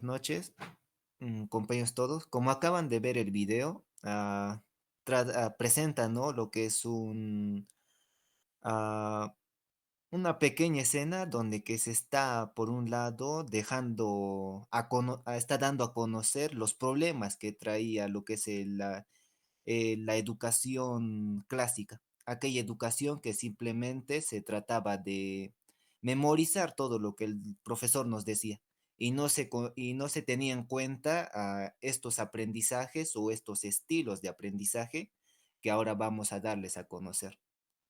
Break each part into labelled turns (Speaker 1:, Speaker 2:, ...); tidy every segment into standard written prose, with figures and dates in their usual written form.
Speaker 1: Noches, compañeros todos. Como acaban de ver el video, presenta, ¿no? Lo que es ah, una pequeña escena donde que se está, por un lado, está dando a conocer los problemas que traía lo que es la educación clásica, aquella educación que simplemente se trataba de memorizar todo lo que el profesor nos decía y no se tenía en cuenta estos aprendizajes o estos estilos de aprendizaje que ahora vamos a darles a conocer.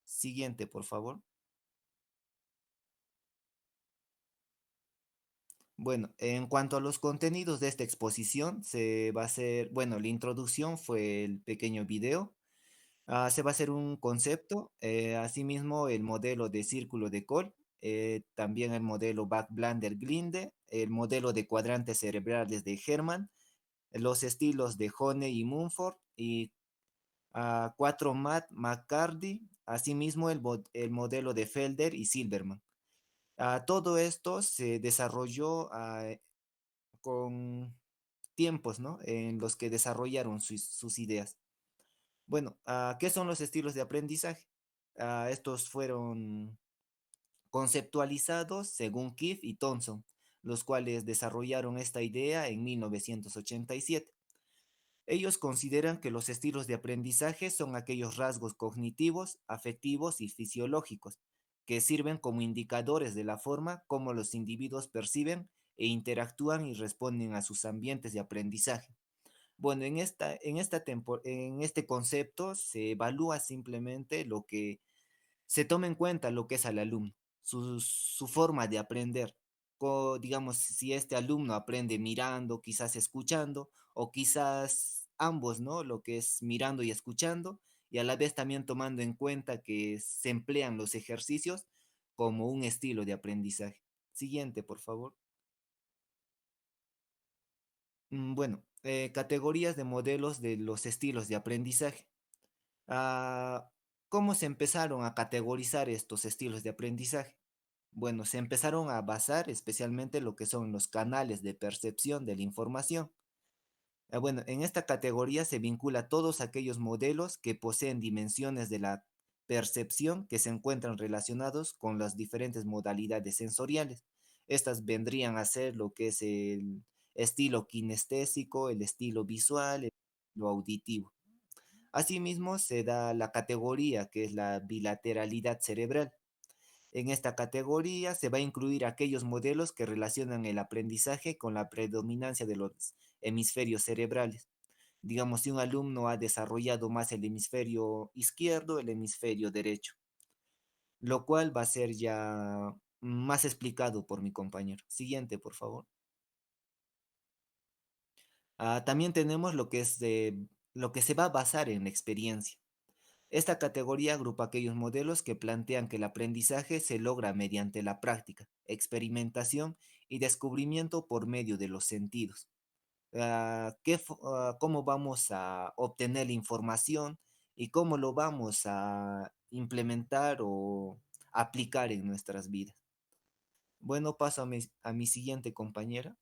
Speaker 1: Siguiente, por favor. Bueno, en cuanto a los contenidos de esta exposición, se va a hacer, bueno, la introducción fue el pequeño video. Se va a hacer un concepto, asimismo el modelo de círculo de Cole, también el modelo Back-Blander-Glinde, el modelo de cuadrantes cerebrales de Herman, los estilos de Honey y Mumford y cuatro Matt McCarthy, asimismo el modelo de Felder y Silverman. Todo esto se desarrolló con tiempos, ¿no? En los que desarrollaron sus ideas. Bueno, ¿qué son los estilos de aprendizaje? Estos fueron conceptualizados según Keith y Thompson, los cuales desarrollaron esta idea en 1987. Ellos consideran que los estilos de aprendizaje son aquellos rasgos cognitivos, afectivos y fisiológicos que sirven como indicadores de la forma como los individuos perciben e interactúan y responden a sus ambientes de aprendizaje. Bueno, en este concepto se evalúa simplemente lo que se toma en cuenta lo que es al alumno, su forma de aprender. Digamos, si este alumno aprende mirando, quizás escuchando, o quizás ambos, ¿no? Lo que es mirando y escuchando, y a la vez también tomando en cuenta que se emplean los ejercicios como un estilo de aprendizaje. Siguiente, por favor. Bueno, categorías de modelos de los estilos de aprendizaje. Ah, ¿Cómo se empezaron a categorizar estos estilos de aprendizaje? Bueno, se empezaron a basar especialmente lo que son los canales de percepción de la información. Bueno, en esta categoría se vincula todos aquellos modelos que poseen dimensiones de la percepción que se encuentran relacionados con las diferentes modalidades sensoriales. Estas vendrían a ser lo que es el estilo kinestésico, el estilo visual, el estilo auditivo. Asimismo, se da la categoría que es la bilateralidad cerebral. En esta categoría se va a incluir aquellos modelos que relacionan el aprendizaje con la predominancia de los hemisferios cerebrales. Digamos, si un alumno ha desarrollado más el hemisferio izquierdo, el hemisferio derecho, lo cual va a ser ya más explicado por mi compañero. Siguiente, por favor. También tenemos lo que se va a basar en la experiencia. Esta categoría agrupa aquellos modelos que plantean que el aprendizaje se logra mediante la práctica, experimentación y descubrimiento por medio de los sentidos. ¿Cómo vamos a obtener la información y cómo lo vamos a implementar o aplicar en nuestras vidas? Bueno, paso a mi siguiente compañera.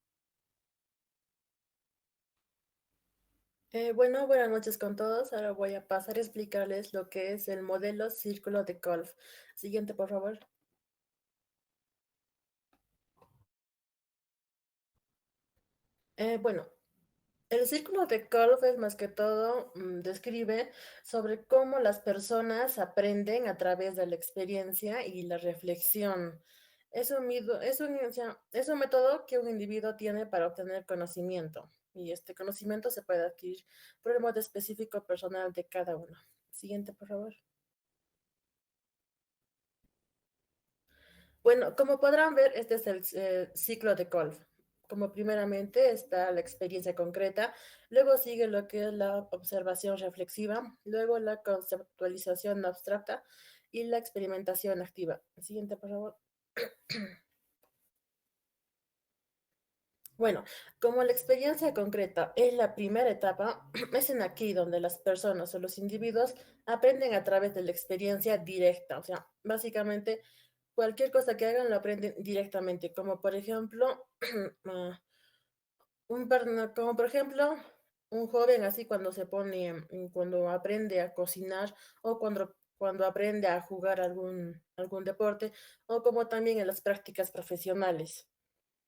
Speaker 2: Bueno, buenas noches con todos. Ahora voy a pasar a explicarles lo que es el modelo círculo de Kolb. Siguiente, por favor. Bueno, el círculo de Kolb es más que todo, describe sobre cómo las personas aprenden a través de la experiencia y la reflexión. Es un método que un individuo tiene para obtener conocimiento y este conocimiento se puede adquirir por el modo específico personal de cada uno. Siguiente, por favor. Bueno, como podrán ver, este es el ciclo de Kolb. Como primeramente está la experiencia concreta, luego sigue lo que es la observación reflexiva, luego la conceptualización abstracta y la experimentación activa. Siguiente, por favor. Bueno, como la experiencia concreta es la primera etapa, es en aquí donde las personas o los individuos aprenden a través de la experiencia directa. O sea, básicamente cualquier cosa que hagan lo aprenden directamente, como por ejemplo, Como por ejemplo, un joven así cuando cuando aprende a cocinar o cuando aprende a jugar algún deporte o como también en las prácticas profesionales.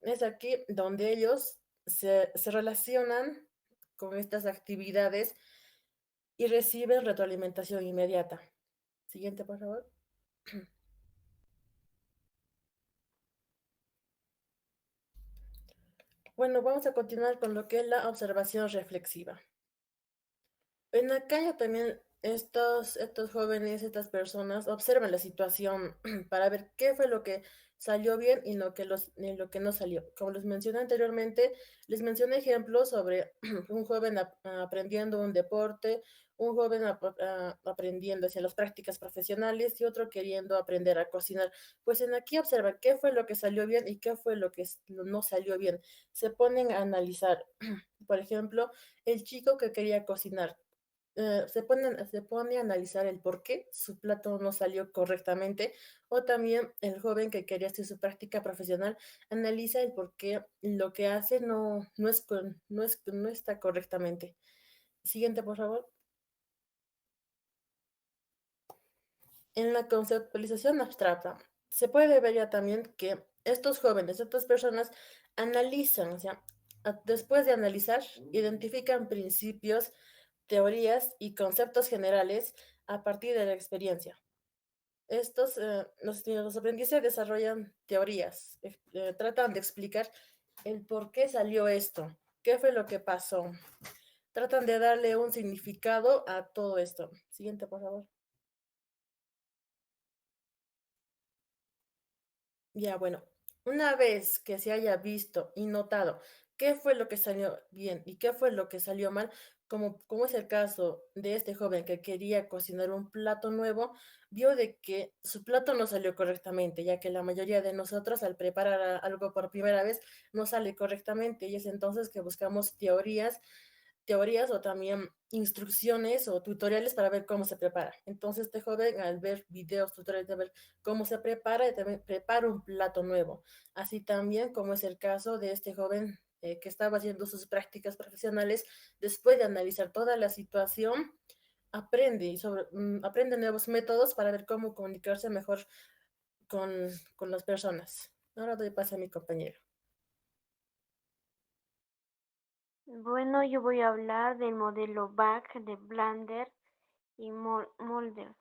Speaker 2: Es aquí donde ellos se relacionan con estas actividades y reciben retroalimentación inmediata. Siguiente, por favor. Bueno, vamos a continuar con lo que es la observación reflexiva. En la calle también estos jóvenes, estas personas observan la situación para ver qué fue lo que salió bien y y lo que no salió. Como les mencioné anteriormente, les mencioné ejemplos sobre un joven aprendiendo un deporte, un joven aprendiendo hacia las prácticas profesionales y otro queriendo aprender a cocinar. Pues en aquí observan qué fue lo que salió bien y qué fue lo que no salió bien. Se ponen a analizar, por ejemplo, el chico que quería cocinar se pone a analizar el por qué su plato no salió correctamente, o también el joven que quería hacer su práctica profesional analiza el por qué lo que hace no está correctamente. Siguiente, por favor. En la conceptualización abstracta, se puede ver ya también que estos jóvenes, estas personas analizan, o sea, después de analizar, identifican principios, teorías y conceptos generales a partir de la experiencia. Los aprendices desarrollan teorías, tratan de explicar el por qué salió esto, qué fue lo que pasó. Tratan de darle un significado a todo esto. Siguiente, por favor. Ya, bueno, una vez que se haya visto y notado qué fue lo que salió bien y qué fue lo que salió mal, como es el caso de este joven que quería cocinar un plato nuevo, vio de que su plato no salió correctamente, ya que la mayoría de nosotros al preparar algo por primera vez no sale correctamente y es entonces que buscamos teorías o también instrucciones o tutoriales para ver cómo se prepara. Entonces, este joven, al ver videos, tutoriales de ver cómo se prepara, y también prepara un plato nuevo. Así también como es el caso de este joven que estaba haciendo sus prácticas profesionales, después de analizar toda la situación, aprende nuevos métodos para ver cómo comunicarse mejor con, con las personas. Ahora doy paso a mi compañero.
Speaker 3: Bueno, yo voy a hablar del modelo BAC de Blender y Molder.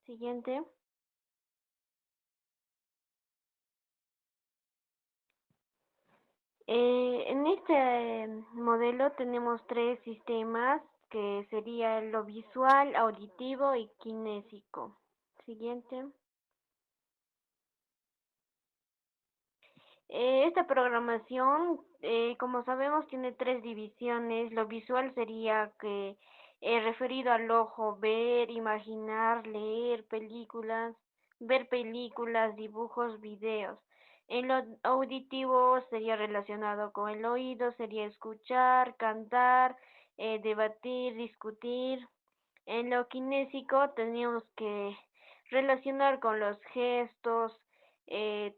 Speaker 3: Siguiente. En este modelo tenemos tres sistemas que sería lo visual, auditivo y kinésico. Siguiente. Esta programación, como sabemos, tiene tres divisiones. Lo visual sería que referido al ojo, ver, imaginar, leer películas, ver películas, dibujos, videos. En lo auditivo sería relacionado con el oído, sería escuchar, cantar, debatir, discutir. En lo kinésico teníamos que relacionar con los gestos,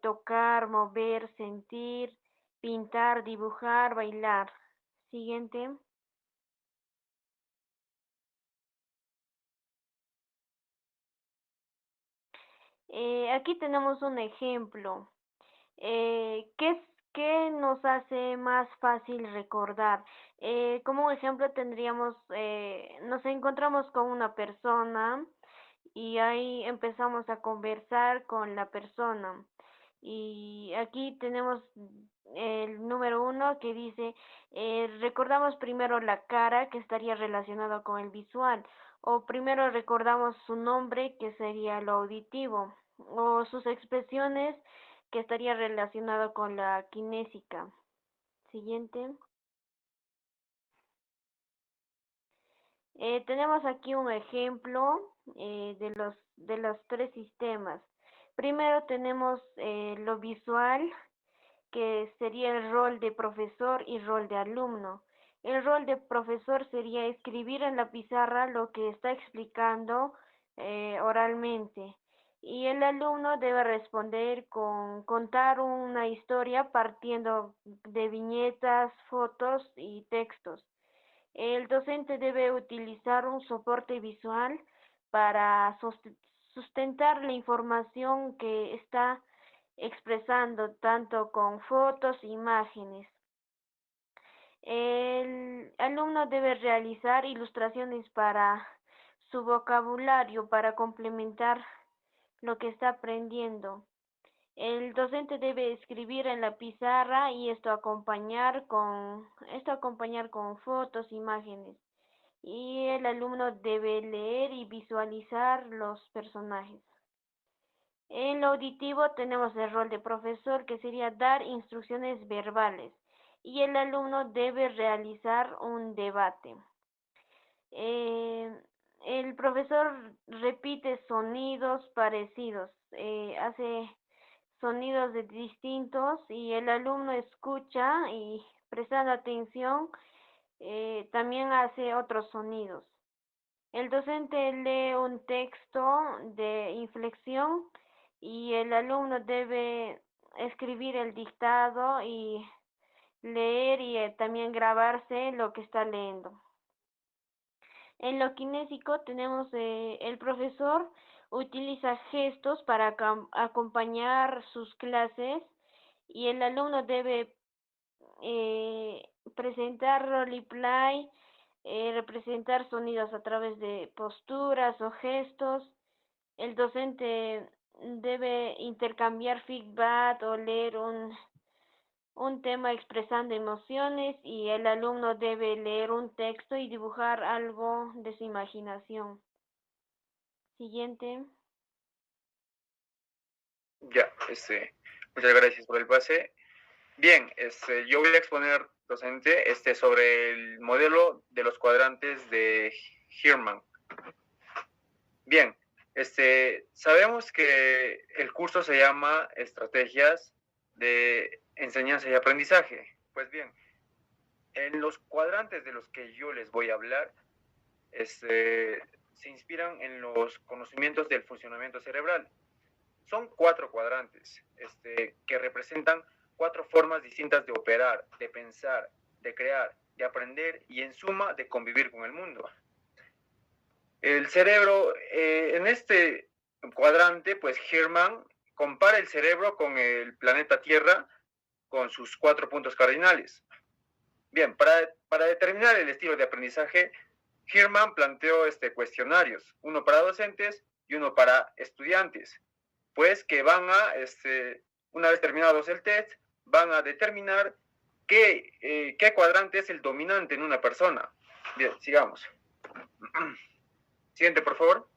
Speaker 3: tocar, mover, sentir, pintar, dibujar, bailar. Siguiente. Aquí tenemos un ejemplo. ¿Qué qué nos hace más fácil recordar? Como un ejemplo tendríamos, nos encontramos con una persona y ahí empezamos a conversar con la persona. Y aquí tenemos el número uno que dice, recordamos primero la cara que estaría relacionado con el visual, o primero recordamos su nombre que sería lo auditivo, o sus expresiones que estaría relacionado con la kinésica. Siguiente. Tenemos aquí un ejemplo de los tres sistemas. Primero tenemos lo visual, que sería el rol de profesor y rol de alumno. El rol de profesor sería escribir en la pizarra lo que está explicando oralmente. y el alumno debe responder con contar una historia partiendo de viñetas, fotos y textos. El docente debe utilizar un soporte visual para sustentar la información que está expresando, tanto con fotos e imágenes. El alumno debe realizar ilustraciones para su vocabulario para complementar lo que está aprendiendo. El docente debe escribir en la pizarra y esto acompañar con fotos, imágenes. Y el alumno debe leer y visualizar los personajes. En lo auditivo tenemos el rol de profesor, que sería dar instrucciones verbales, y el alumno debe realizar un debate. Eh, el profesor repite sonidos parecidos, hace sonidos de distintos y el alumno escucha y prestando atención también hace otros sonidos. El docente lee un texto de inflexión y el alumno debe escribir el dictado y leer y también grabarse lo que está leyendo. En lo kinésico tenemos el profesor utiliza gestos para acompañar sus clases y el alumno debe eh, presentar roleplay, representar sonidos a través de posturas o gestos. El docente debe intercambiar feedback o leer un tema expresando emociones y el alumno debe leer un texto y dibujar algo de su imaginación. Siguiente.
Speaker 4: Ya, muchas gracias por el pase. Bien, yo voy a exponer, docente, sobre el modelo de los cuadrantes de Hirman. Bien, sabemos que el curso se llama Estrategias de Enseñanza y Aprendizaje. Pues bien, en los cuadrantes de los que yo les voy a hablar, se inspiran en los conocimientos del funcionamiento cerebral. Son 4 cuadrantes que representan 4 formas distintas de operar, de pensar, de crear, de aprender y en suma de convivir con el mundo. El cerebro, en este cuadrante, pues Hirman compara el cerebro con el planeta Tierra con sus 4 puntos cardinales. Bien, para determinar el estilo de aprendizaje, Hirman planteó cuestionarios, uno para docentes y uno para estudiantes, pues que van a, una vez terminados el test, van a determinar qué cuadrante es el dominante en una persona. Bien, sigamos. Siguiente, por favor.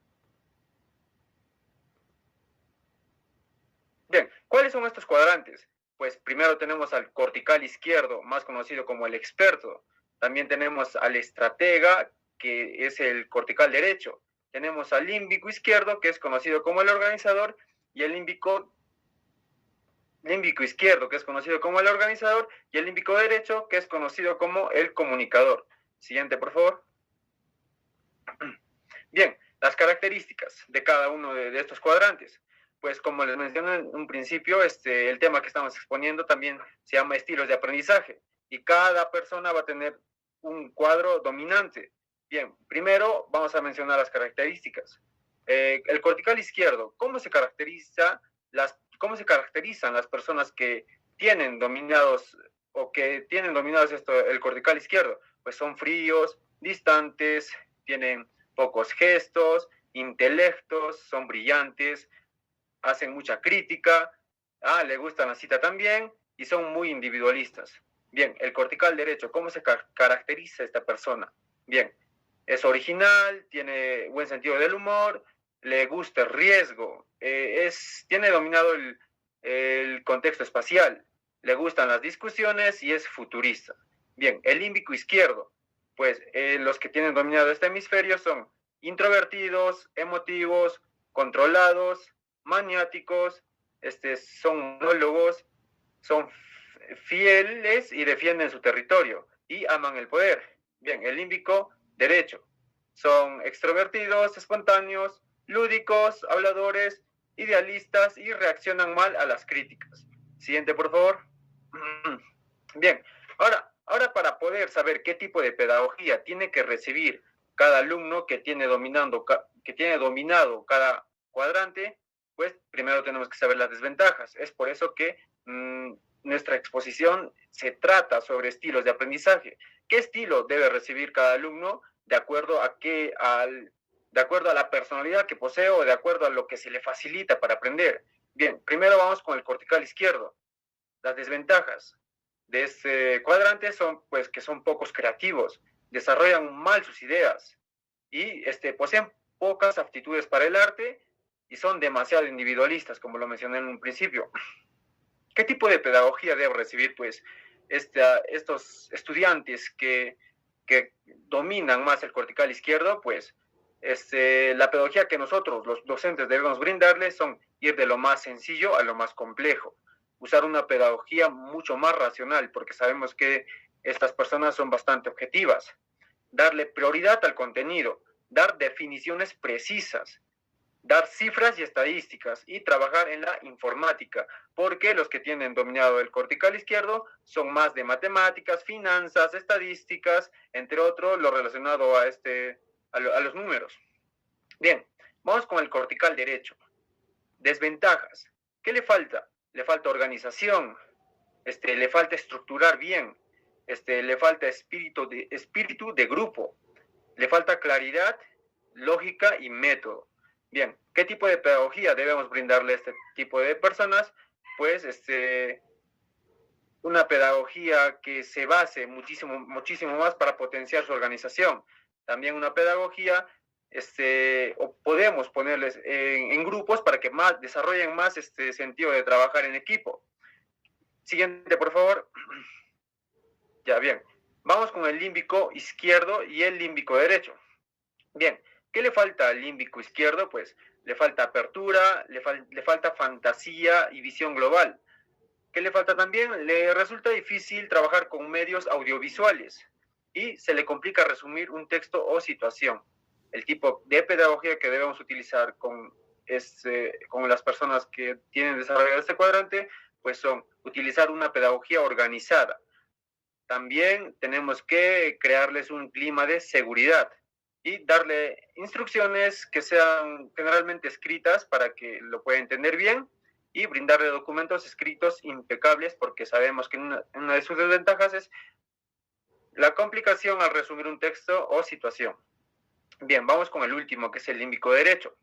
Speaker 4: Bien, ¿cuáles son estos cuadrantes? Pues primero tenemos al cortical izquierdo, más conocido como el experto. También tenemos al estratega, que es el cortical derecho. Tenemos al límbico izquierdo, que es conocido como el organizador, y el límbico izquierdo, que es conocido como el organizador, y el límbico derecho, que es conocido como el comunicador. Siguiente, por favor. Bien, las características de cada uno de estos cuadrantes. Pues como les mencioné en un principio, el tema que estamos exponiendo también se llama estilos de aprendizaje y cada persona va a tener un cuadro dominante. Bien, primero vamos a mencionar las características. El cortical izquierdo, ¿cómo se caracterizan las personas que tienen dominados el cortical izquierdo? Pues son fríos, distantes, tienen pocos gestos, intelectos, son brillantes, hacen mucha crítica, le gustan la cita también y son muy individualistas. Bien, el cortical derecho, ¿cómo se caracteriza esta persona? Bien, es original, tiene buen sentido del humor, le gusta el riesgo, tiene dominado el contexto espacial, le gustan las discusiones y es futurista. Bien, el límbico izquierdo, pues los que tienen dominado este hemisferio son introvertidos, emotivos, controlados, maniáticos, son monólogos, son fieles y defienden su territorio y aman el poder. Bien, el límbico derecho, son extrovertidos, espontáneos, lúdicos, habladores, idealistas y reaccionan mal a las críticas. Siguiente, por favor. Bien, ahora para poder saber qué tipo de pedagogía tiene que recibir cada alumno que tiene dominado cada cuadrante, pues primero tenemos que saber las desventajas. Es por eso que nuestra exposición se trata sobre estilos de aprendizaje. ¿Qué estilo debe recibir cada alumno de acuerdo a la personalidad que posee o de acuerdo a lo que se le facilita para aprender? Bien, primero vamos con el cortical izquierdo. Las desventajas de este cuadrante son pues que son pocos creativos, desarrollan mal sus ideas y poseen pocas aptitudes para el arte y son demasiado individualistas, como lo mencioné en un principio. ¿Qué tipo de pedagogía debe recibir pues estos estudiantes que dominan más el cortical izquierdo? Pues la pedagogía que nosotros, los docentes, debemos brindarles son ir de lo más sencillo a lo más complejo, usar una pedagogía mucho más racional, porque sabemos que estas personas son bastante objetivas, darle prioridad al contenido, dar definiciones precisas, dar cifras y estadísticas y trabajar en la informática, porque los que tienen dominado el cortical izquierdo son más de matemáticas, finanzas, estadísticas, entre otros, lo relacionado a los números. Bien, vamos con el cortical derecho. Desventajas. ¿Qué le falta? Le falta organización, le falta estructurar bien, le falta espíritu de grupo, le falta claridad, lógica y método. Bien, ¿qué tipo de pedagogía debemos brindarle a este tipo de personas? Pues una pedagogía que se base muchísimo más para potenciar su organización. También una pedagogía, o podemos ponerles en grupos para que desarrollen más este sentido de trabajar en equipo. Siguiente, por favor. Ya, bien. Vamos con el límbico izquierdo y el límbico derecho. Bien, ¿qué le falta al límbico izquierdo? Pues le falta apertura, le falta fantasía y visión global. ¿Qué le falta también? Le resulta difícil trabajar con medios audiovisuales y se le complica resumir un texto o situación. El tipo de pedagogía que debemos utilizar con las personas que tienen desarrollado este cuadrante, pues son utilizar una pedagogía organizada. También tenemos que crearles un clima de seguridad y darle instrucciones que sean generalmente escritas para que lo pueda entender bien y brindarle documentos escritos impecables, porque sabemos que una de sus desventajas es la complicación al resumir un texto o situación. Bien, vamos con el último, que es el límbico derecho.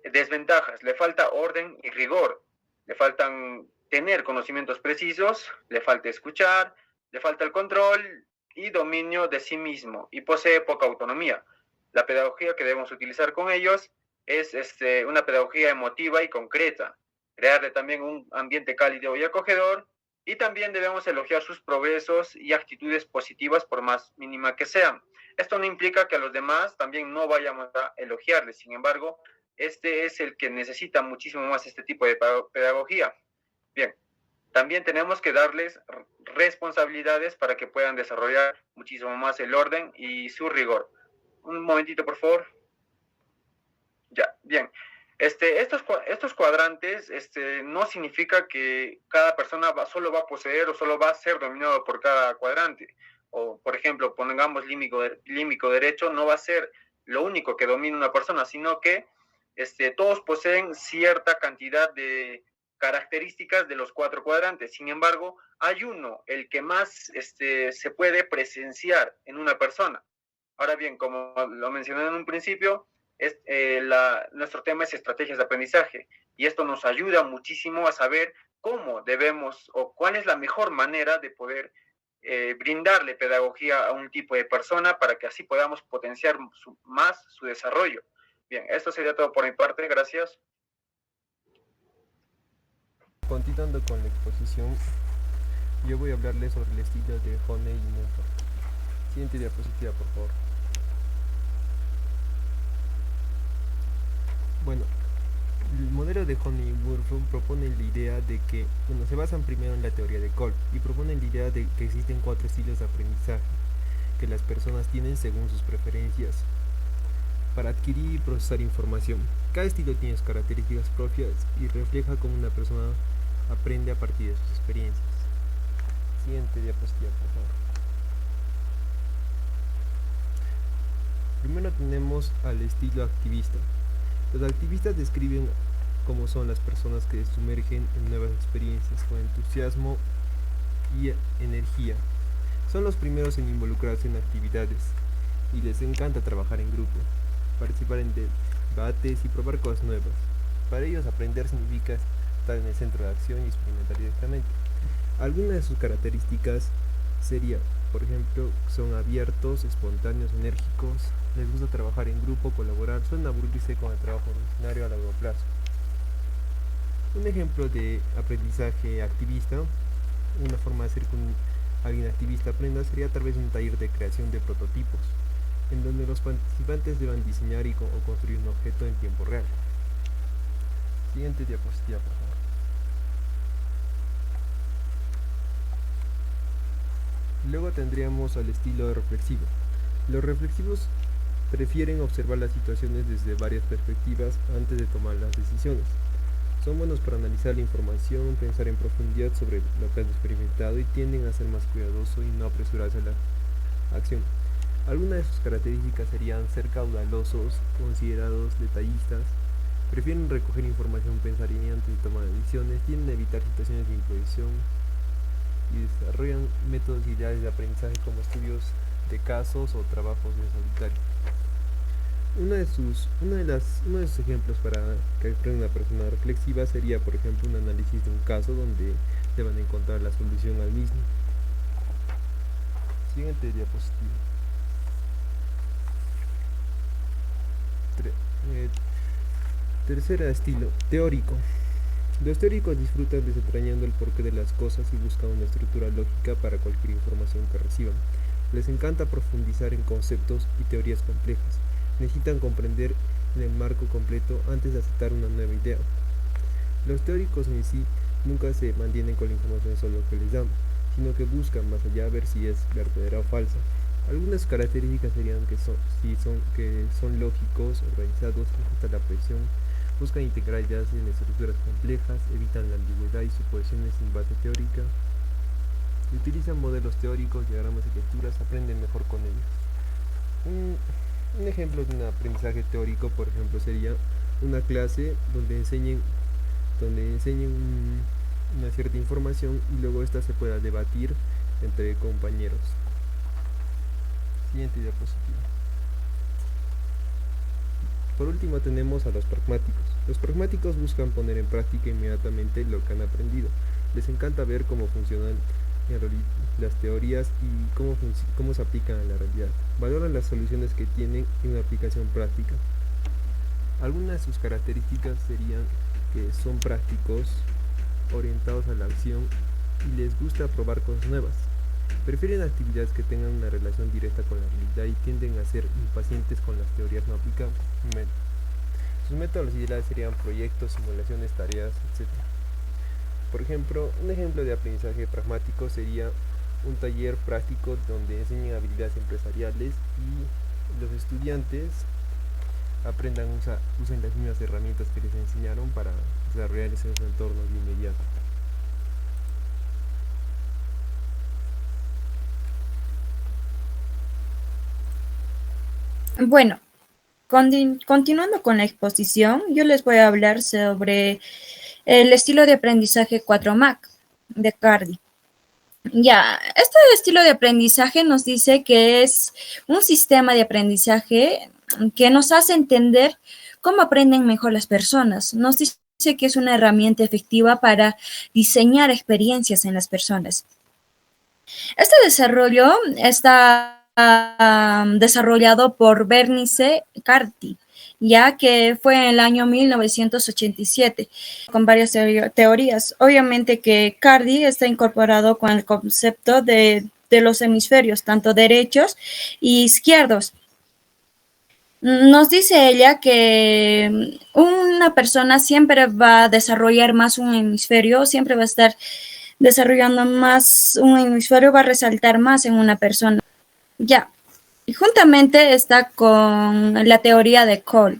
Speaker 4: Desventajas: le falta orden y rigor, le faltan tener conocimientos precisos, le falta escuchar, le falta el control y dominio de sí mismo y posee poca autonomía. La pedagogía que debemos utilizar con ellos es una pedagogía emotiva y concreta, crearle también un ambiente cálido y acogedor, y también debemos elogiar sus progresos y actitudes positivas por más mínima que sean. Esto no implica que a los demás también no vayamos a elogiarles, sin embargo, este es el que necesita muchísimo más este tipo de pedagogía. Bien, también tenemos que darles responsabilidades para que puedan desarrollar muchísimo más el orden y su rigor. Un momentito, por favor. Ya, bien. Estos cuadrantes no significa que cada persona solo va a poseer o solo va a ser dominado por cada cuadrante. O, por ejemplo, pongamos límbico derecho, no va a ser lo único que domina una persona, sino que todos poseen cierta cantidad de características de los 4 cuadrantes. Sin embargo, hay uno, el que más se puede presenciar en una persona. Ahora bien, como lo mencioné en un principio, nuestro tema es estrategias de aprendizaje, y esto nos ayuda muchísimo a saber cómo debemos o cuál es la mejor manera de poder brindarle pedagogía a un tipo de persona para que así podamos potenciar más su desarrollo. Bien, esto sería todo por mi parte. Gracias.
Speaker 5: Continuando con la exposición, yo voy a hablarles sobre el estilo de Honey y Murphy. Siguiente diapositiva, por favor. Bueno, el modelo de Honey y Murphy propone la idea de que, se basan primero en la teoría de Kolb y proponen la idea de que existen 4 estilos de aprendizaje que las personas tienen según sus preferencias para adquirir y procesar información. Cada estilo tiene sus características propias y refleja cómo una persona aprende a partir de sus experiencias. Siguiente diapositiva, por favor. Primero tenemos al estilo activista. Los activistas describen cómo son las personas que se sumergen en nuevas experiencias con entusiasmo y energía. Son los primeros en involucrarse en actividades y les encanta trabajar en grupo, participar en debates y probar cosas nuevas. Para ellos aprender significa estar en el centro de acción y experimentar directamente. Algunas de sus características sería, por ejemplo, son abiertos, espontáneos, enérgicos, les gusta trabajar en grupo, colaborar, suelen aburrirse con el trabajo rutinario a largo plazo. Un ejemplo de aprendizaje activista, una forma de hacer que alguien activista aprenda sería a través de un taller de creación de prototipos, en donde los participantes deban diseñar o construir un objeto en tiempo real. Siguiente diapositiva, por favor. Luego tendríamos al estilo reflexivo. Los reflexivos prefieren observar las situaciones desde varias perspectivas antes de tomar las decisiones. Son buenos para analizar la información, pensar en profundidad sobre lo que han experimentado y tienden a ser más cuidadosos y no apresurarse a la acción. Algunas de sus características serían ser caudalosos, considerados, detallistas, prefieren recoger información, pensar y antes de tomar decisiones, tienden a evitar situaciones de improvisación y desarrollan métodos ideales de aprendizaje como estudios de casos o trabajos en solitario. Uno de sus ejemplos para que aprenda una persona reflexiva sería, por ejemplo, un análisis de un caso donde deban encontrar la solución al mismo. Siguiente diapositiva. Tercer estilo, teórico. Los teóricos disfrutan desentrañando el porqué de las cosas y buscan una estructura lógica para cualquier información que reciban. Les encanta profundizar en conceptos y teorías complejas. Necesitan comprender en el marco completo antes de aceptar una nueva idea. Los teóricos en sí nunca se mantienen con la información solo que les dan, sino que buscan más allá ver si es verdadera o falsa. Algunas características serían que son lógicos, organizados, ajustan la presión, buscan integrar ideas en estructuras complejas, evitan la ambigüedad y suposiciones sin base teórica, si utilizan modelos teóricos, diagramas y lecturas, aprenden mejor con ellos. Un ejemplo de un aprendizaje teórico, por ejemplo, sería una clase donde enseñen una cierta información y luego esta se pueda debatir entre compañeros. Siguiente diapositiva. Por último tenemos a los pragmáticos. Los pragmáticos buscan poner en práctica inmediatamente lo que han aprendido. Les encanta ver cómo funcionan las teorías y cómo se aplican a la realidad. Valoran las soluciones que tienen en una aplicación práctica. Algunas de sus características serían que son prácticos, orientados a la acción y les gusta probar cosas nuevas. Prefieren actividades que tengan una relación directa con la realidad y tienden a ser impacientes con las teorías no aplicables. Sus métodos ideales serían proyectos, simulaciones, tareas, etc. Por ejemplo, un ejemplo de aprendizaje pragmático sería un taller práctico donde enseñan habilidades empresariales y los estudiantes usen las mismas herramientas que les enseñaron para desarrollar ese entorno de inmediato.
Speaker 6: Bueno, continuando con la exposición, yo les voy a hablar sobre el estilo de aprendizaje 4MAC de Cardy. Ya, este estilo de aprendizaje nos dice que es un sistema de aprendizaje que nos hace entender cómo aprenden mejor las personas. Nos dice que es una herramienta efectiva para diseñar experiencias en las personas. Este desarrollo está desarrollado por Bernice Carty, ya que fue en el año 1987, con varias teorías. Obviamente que Cardy está incorporado con el concepto de los hemisferios, tanto derechos y izquierdos. Nos dice ella que una persona siempre va a desarrollar más un hemisferio, siempre va a estar desarrollando más un hemisferio, va a resaltar más en una persona. Ya, y juntamente está con la teoría de Cole,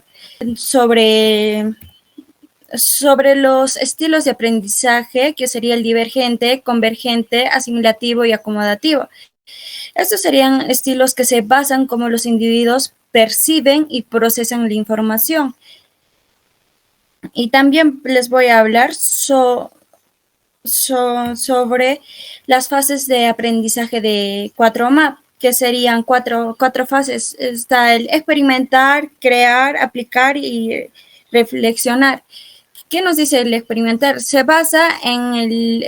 Speaker 6: sobre los estilos de aprendizaje, que sería el divergente, convergente, asimilativo y acomodativo. Estos serían estilos que se basan como los individuos perciben y procesan la información. Y también les voy a hablar sobre las fases de aprendizaje de 4MAP, que serían cuatro fases. Está el experimentar, crear, aplicar y reflexionar. ¿Qué nos dice el experimentar? Se basa en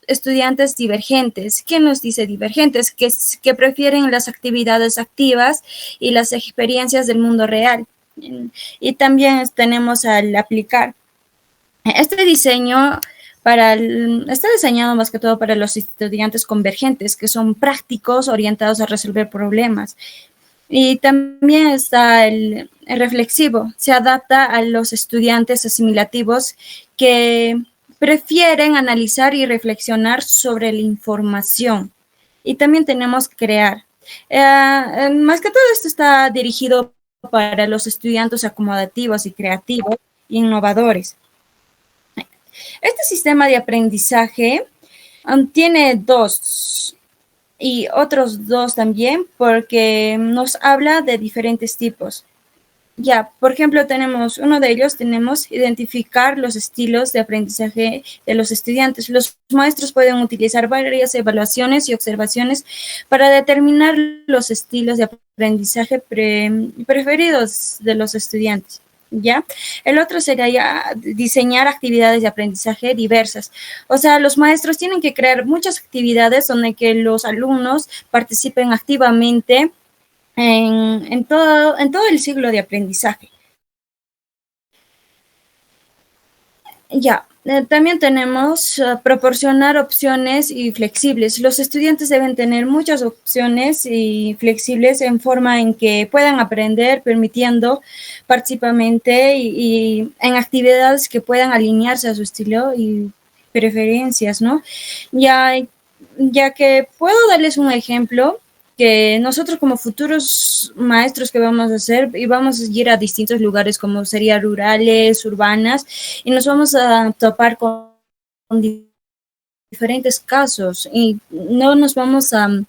Speaker 6: estudiantes divergentes. ¿Qué nos dice divergentes? Que prefieren las actividades activas y las experiencias del mundo real. Y también tenemos al aplicar. Este diseño está diseñado más que todo para los estudiantes convergentes, que son prácticos, orientados a resolver problemas. Y también está el reflexivo. Se adapta a los estudiantes asimilativos que prefieren analizar y reflexionar sobre la información. Y también tenemos crear. Más que todo esto está dirigido para los estudiantes acomodativos y creativos e innovadores. Este sistema de aprendizaje tiene dos y otros dos también, porque nos habla de diferentes tipos. Ya, por ejemplo, uno de ellos tenemos identificar los estilos de aprendizaje de los estudiantes. Los maestros pueden utilizar varias evaluaciones y observaciones para determinar los estilos de aprendizaje preferidos de los estudiantes. ¿Ya? El otro sería diseñar actividades de aprendizaje diversas. O sea, los maestros tienen que crear muchas actividades donde que los alumnos participen activamente en todo el ciclo de aprendizaje. Ya, también tenemos proporcionar opciones y flexibles. Los estudiantes deben tener muchas opciones y flexibles en forma en que puedan aprender, permitiendo participadamente y en actividades que puedan alinearse a su estilo y preferencias, ¿no? Ya que puedo darles un ejemplo, que nosotros como futuros maestros que vamos a hacer, y vamos a ir a distintos lugares como sería rurales, urbanas, y nos vamos a topar con diferentes casos y no nos vamos a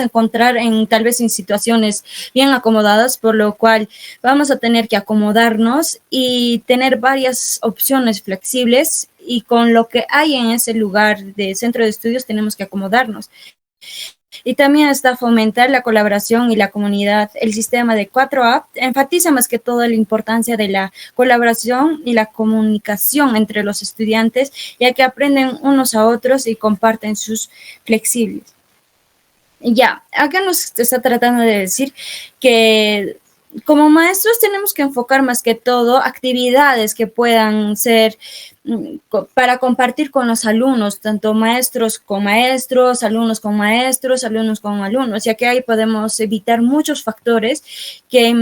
Speaker 6: encontrar tal vez en situaciones bien acomodadas, por lo cual vamos a tener que acomodarnos y tener varias opciones flexibles, y con lo que hay en ese lugar de centro de estudios tenemos que acomodarnos. Y también está fomentar la colaboración y la comunidad. El sistema de 4A enfatiza más que todo la importancia de la colaboración y la comunicación entre los estudiantes, ya que aprenden unos a otros y comparten sus flexibles. Ya, acá nos está tratando de decir que como maestros tenemos que enfocar más que todo actividades que puedan ser para compartir con los alumnos, tanto maestros con maestros, alumnos con maestros, alumnos con alumnos, ya que ahí podemos evitar muchos factores que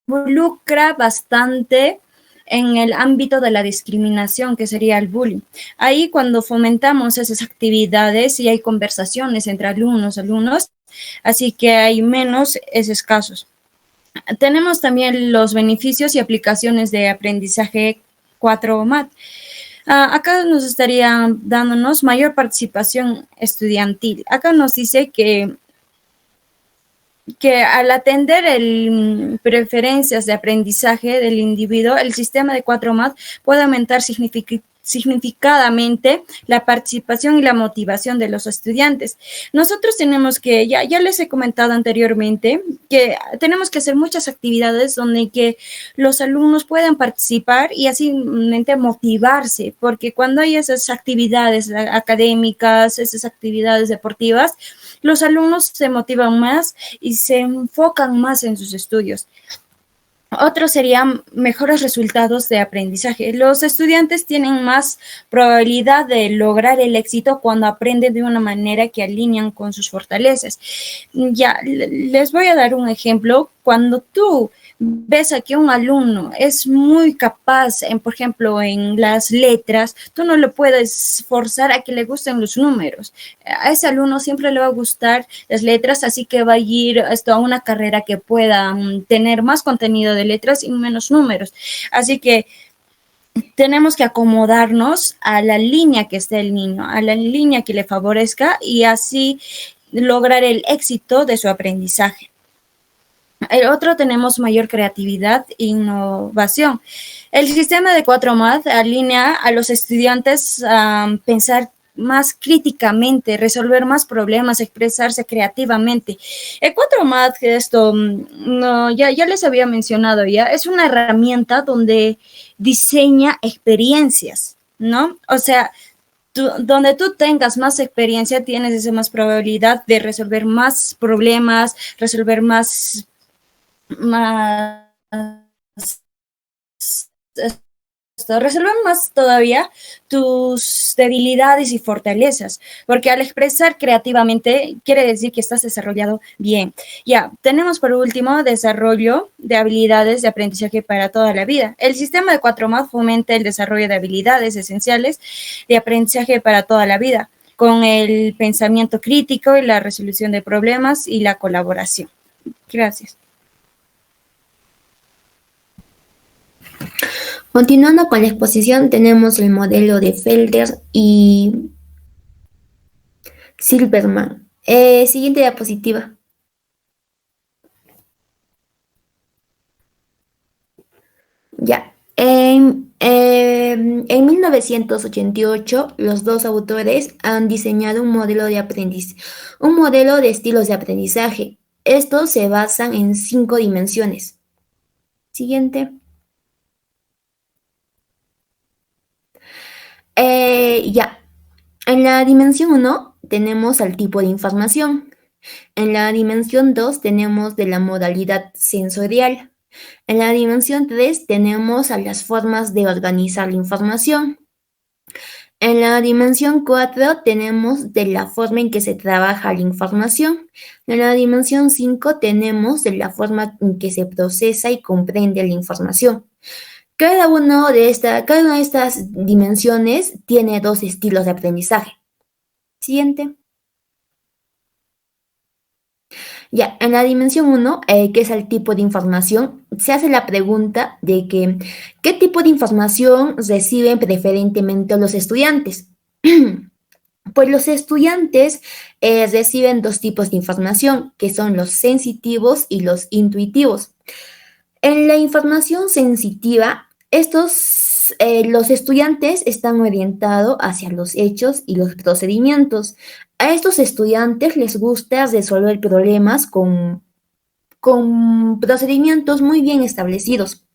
Speaker 6: involucra bastante en el ámbito de la discriminación, que sería el bullying. Ahí cuando fomentamos esas actividades y hay conversaciones entre alumnos, así que hay menos esos casos. Tenemos también los beneficios y aplicaciones de aprendizaje 4MAT. Acá nos estaría dándonos mayor participación estudiantil. Acá nos dice que al atender preferencias de aprendizaje del individuo, el sistema de 4MAT puede aumentar significadamente la participación y la motivación de los estudiantes. Nosotros tenemos que, ya les he comentado anteriormente, que tenemos que hacer muchas actividades donde que los alumnos puedan participar y así motivarse, porque cuando hay esas actividades académicas, esas actividades deportivas, los alumnos se motivan más y se enfocan más en sus estudios. Otro serían mejores resultados de aprendizaje. Los estudiantes tienen más probabilidad de lograr el éxito cuando aprenden de una manera que alinean con sus fortalezas. Ya, les voy a dar un ejemplo. Cuando tú ves aquí un alumno es muy capaz, por ejemplo, en las letras, tú no lo puedes forzar a que le gusten los números. A ese alumno siempre le va a gustar las letras, así que va a ir a una carrera que pueda tener más contenido de letras y menos números. Así que tenemos que acomodarnos a la línea que esté el niño, a la línea que le favorezca y así lograr el éxito de su aprendizaje. El otro tenemos mayor creatividad e innovación. El sistema de 4MAT alinea a los estudiantes a pensar más críticamente, resolver más problemas, expresarse creativamente. El 4MAT, esto no, ya les había mencionado ya, es una herramienta donde diseña experiencias, ¿no? O sea, donde tú tengas más experiencia, tienes esa más probabilidad de resolver más problemas, resolver más resolver más todavía tus debilidades y fortalezas, porque al expresar creativamente quiere decir que estás desarrollado bien. Ya, tenemos por último desarrollo de habilidades de aprendizaje para toda la vida. El sistema de 4MAT fomenta el desarrollo de habilidades esenciales de aprendizaje para toda la vida, con el pensamiento crítico y la resolución de problemas y la colaboración. Gracias.
Speaker 7: Continuando con la exposición, tenemos el modelo de Felder y Silverman. Siguiente diapositiva. Ya. En 1988, los dos autores han diseñado un modelo de estilos de aprendizaje. Estos se basan en 5 dimensiones. Siguiente. Ya. En la dimensión 1 tenemos al tipo de información. En la dimensión 2 tenemos de la modalidad sensorial. En la dimensión 3 tenemos a las formas de organizar la información. En la dimensión 4 tenemos de la forma en que se trabaja la información. En la dimensión 5 tenemos de la forma en que se procesa y comprende la información. Cada una de estas dimensiones tiene 2 estilos de aprendizaje. Siguiente. Ya, en la dimensión 1, que es el tipo de información, se hace la pregunta de que, ¿qué tipo de información reciben preferentemente los estudiantes? Pues los estudiantes reciben 2 tipos de información, que son los sensitivos y los intuitivos. En la información sensitiva, los estudiantes están orientados hacia los hechos y los procedimientos. A estos estudiantes les gusta resolver problemas con procedimientos muy bien establecidos.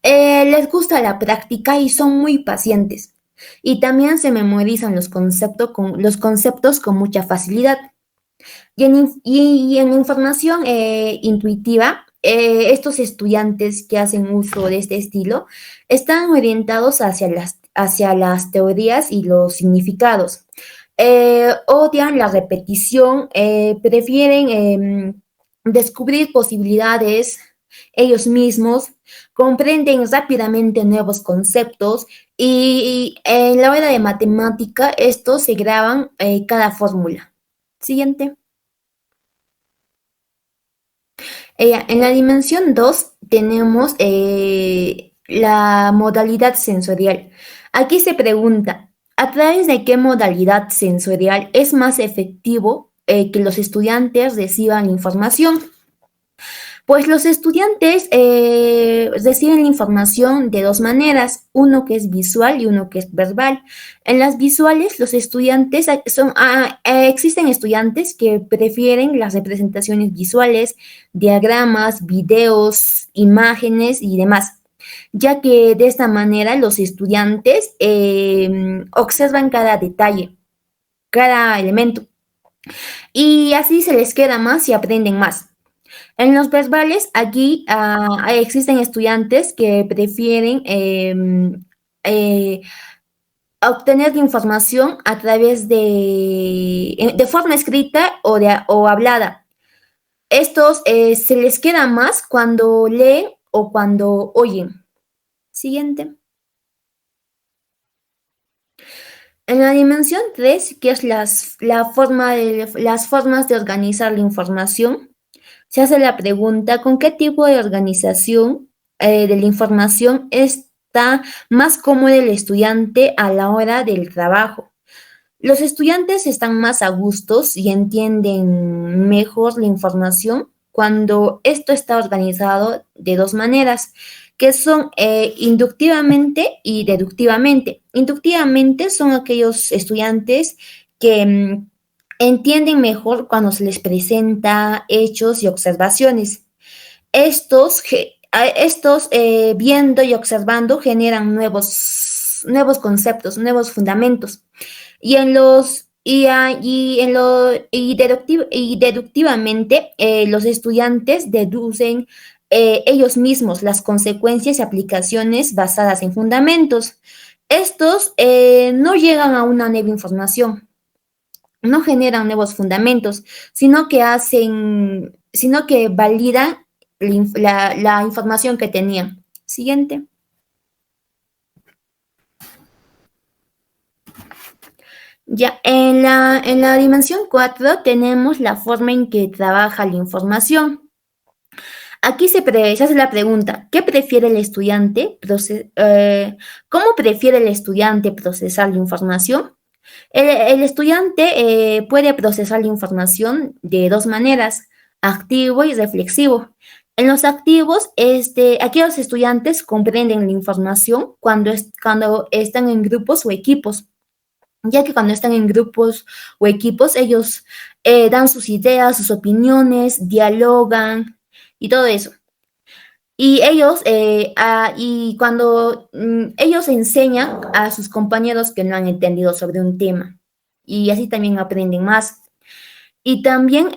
Speaker 7: Les gusta la práctica y son muy pacientes. Y también se memorizan los conceptos con mucha facilidad. Y en la información intuitiva, estos estudiantes que hacen uso de este estilo están orientados hacia las teorías y los significados. Odian la repetición, prefieren descubrir posibilidades ellos mismos, comprenden rápidamente nuevos conceptos y en la hora de matemática estos se graban cada fórmula. Siguiente. En la dimensión 2 tenemos la modalidad sensorial. Aquí se pregunta, ¿a través de qué modalidad sensorial es más efectivo que los estudiantes reciban información? Pues los estudiantes reciben la información de 2 maneras, uno que es visual y uno que es verbal. En las visuales, los estudiantes existen estudiantes que prefieren las representaciones visuales, diagramas, videos, imágenes y demás, ya que de esta manera los estudiantes observan cada detalle, cada elemento, y así se les queda más y aprenden más. En los verbales, aquí existen estudiantes que prefieren obtener información a través de forma escrita o hablada. Estos se les queda más cuando leen o cuando oyen. Siguiente. En la dimensión 3, que es las formas de organizar la información, se hace la pregunta: ¿con qué tipo de organización de la información está más cómodo el estudiante a la hora del trabajo? Los estudiantes están más a gustos y entienden mejor la información cuando esto está organizado de dos maneras, que son inductivamente y deductivamente. Inductivamente son aquellos estudiantes que entienden mejor cuando se les presenta hechos y observaciones. Estos viendo y observando generan nuevos conceptos, nuevos fundamentos. Y deductivamente, los estudiantes deducen ellos mismos las consecuencias y aplicaciones basadas en fundamentos. Estos no llegan a una nueva información, no generan nuevos fundamentos, sino que validan la información que tenían. Siguiente. Ya, en la dimensión 4 tenemos la forma en que trabaja la información. Aquí se hace la pregunta: ¿qué prefiere el estudiante? ¿Cómo prefiere el estudiante procesar la información? El estudiante puede procesar la información de dos maneras: activo y reflexivo. En los activos, aquellos estudiantes comprenden la información cuando están en grupos o equipos, ya que cuando están en grupos o equipos, ellos dan sus ideas, sus opiniones, dialogan y todo eso. Y cuando ellos enseñan a sus compañeros que no han entendido sobre un tema, y así también aprenden más. Y también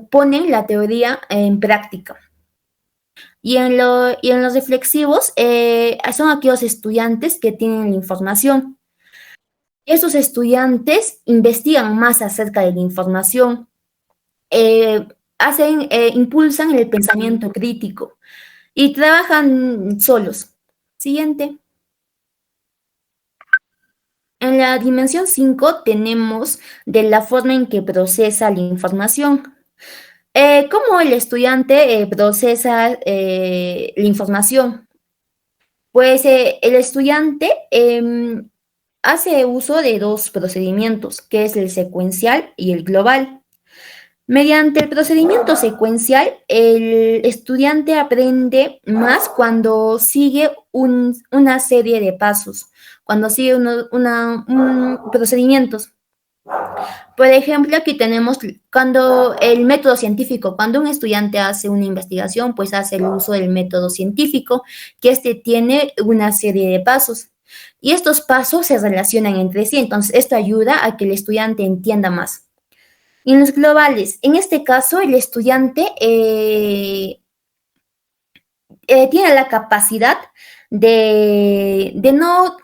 Speaker 7: ponen la teoría en práctica. Y en los reflexivos son aquellos estudiantes que tienen la información. Estos estudiantes investigan más acerca de la información, impulsan el pensamiento crítico y trabajan solos. Siguiente. En la dimensión 5 tenemos de la forma en que procesa la información. ¿Cómo el estudiante procesa la información? Pues el estudiante hace uso de dos procedimientos, que es el secuencial y el global. Mediante el procedimiento secuencial, el estudiante aprende más cuando sigue una serie de pasos, cuando sigue procedimientos. Por ejemplo, aquí tenemos cuando el método científico, cuando un estudiante hace una investigación, pues hace el uso del método científico, que tiene una serie de pasos. Y estos pasos se relacionan entre sí, entonces esto ayuda a que el estudiante entienda más. Y en los globales, en este caso, el estudiante tiene la capacidad de no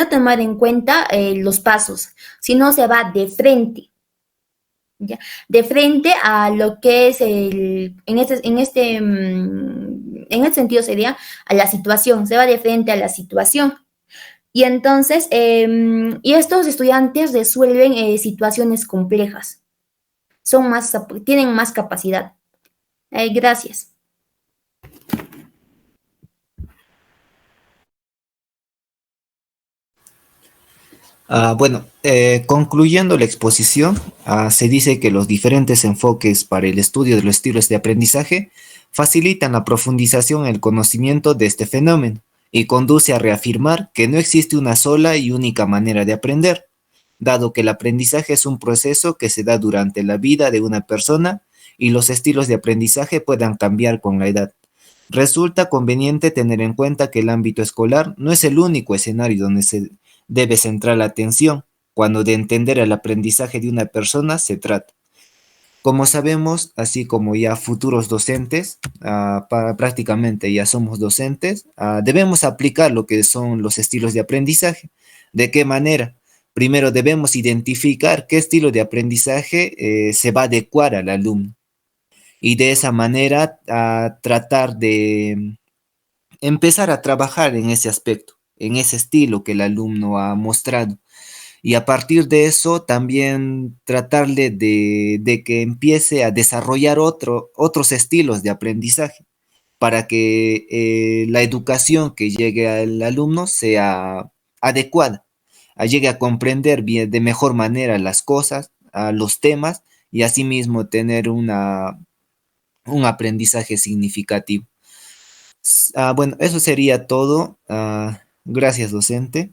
Speaker 7: tomar en cuenta los pasos, sino se va de frente, ¿ya? De frente a lo que es en este sentido sería a la situación, se va de frente a la situación. Y entonces, y estos estudiantes resuelven situaciones complejas, tienen más capacidad. Gracias.
Speaker 1: Concluyendo la exposición, se dice que los diferentes enfoques para el estudio de los estilos de aprendizaje facilitan la profundización en el conocimiento de este fenómeno y conduce a reafirmar que no existe una sola y única manera de aprender, dado que el aprendizaje es un proceso que se da durante la vida de una persona y los estilos de aprendizaje puedan cambiar con la edad. Resulta conveniente tener en cuenta que el ámbito escolar no es el único escenario donde se debe centrar la atención cuando de entender el aprendizaje de una persona se trata. Como sabemos, así como ya futuros docentes, prácticamente ya somos docentes, debemos aplicar lo que son los estilos de aprendizaje. ¿De qué manera? Primero debemos identificar qué estilo de aprendizaje se va a adecuar al alumno. y de esa manera tratar de empezar a trabajar en ese aspecto, en ese estilo que el alumno ha mostrado. Y a partir de eso también tratarle de que empiece a desarrollar otros estilos de aprendizaje para que la educación que llegue al alumno sea adecuada, llegue a comprender bien, de mejor manera las cosas, los temas y asimismo tener un aprendizaje significativo. Bueno, eso sería todo. Gracias, docente.